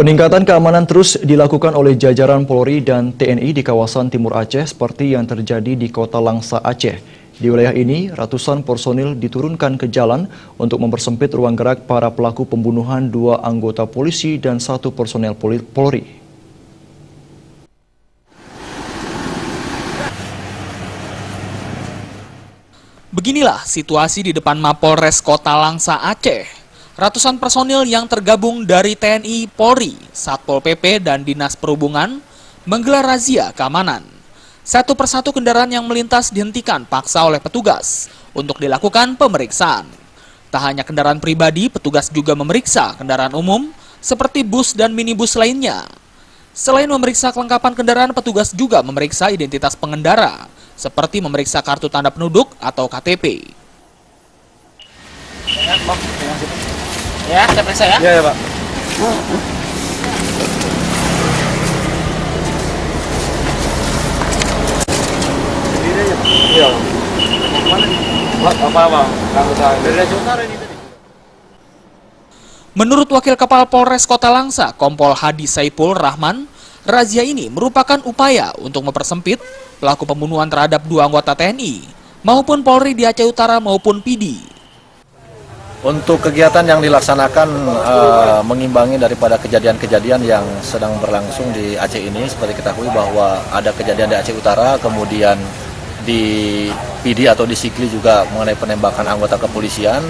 Peningkatan keamanan terus dilakukan oleh jajaran Polri dan TNI di kawasan Timur Aceh seperti yang terjadi di Kota Langsa, Aceh. Di wilayah ini, ratusan personil diturunkan ke jalan untuk mempersempit ruang gerak para pelaku pembunuhan 2 anggota polisi dan 1 personel Polri. Beginilah situasi di depan Mapolres Kota Langsa, Aceh. Ratusan personil yang tergabung dari TNI, Polri, Satpol PP, dan Dinas Perhubungan menggelar razia keamanan. Satu persatu kendaraan yang melintas dihentikan paksa oleh petugas untuk dilakukan pemeriksaan. Tak hanya kendaraan pribadi, petugas juga memeriksa kendaraan umum seperti bus dan minibus lainnya. Selain memeriksa kelengkapan kendaraan, petugas juga memeriksa identitas pengendara, seperti memeriksa kartu tanda penduduk atau KTP. Ya, saya periksa ya? Iya, Pak. Iya. Apa? Menurut Wakil Kepala Polres Kota Langsa, Kompol Hadi Saipul Rahman, razia ini merupakan upaya untuk mempersempit pelaku pembunuhan terhadap 2 anggota TNI maupun Polri di Aceh Utara maupun PD. Untuk kegiatan yang dilaksanakan mengimbangi daripada kejadian-kejadian yang sedang berlangsung di Aceh ini, seperti ketahui bahwa ada kejadian di Aceh Utara, kemudian di PD atau di Sikli juga mengenai penembakan anggota kepolisian.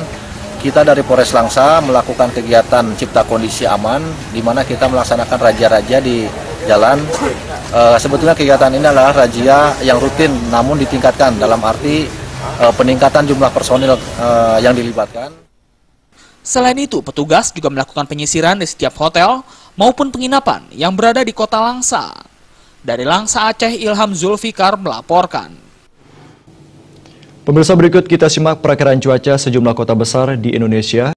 Kita dari Polres Langsa melakukan kegiatan cipta kondisi aman, di mana kita melaksanakan razia-razia di jalan. Sebetulnya kegiatan ini adalah razia yang rutin, namun ditingkatkan dalam arti peningkatan jumlah personil yang dilibatkan. Selain itu, petugas juga melakukan penyisiran di setiap hotel maupun penginapan yang berada di Kota Langsa. Dari Langsa, Aceh, Ilham Zulfikar melaporkan. Pemirsa, berikut kita simak perakiraan cuaca sejumlah kota besar di Indonesia.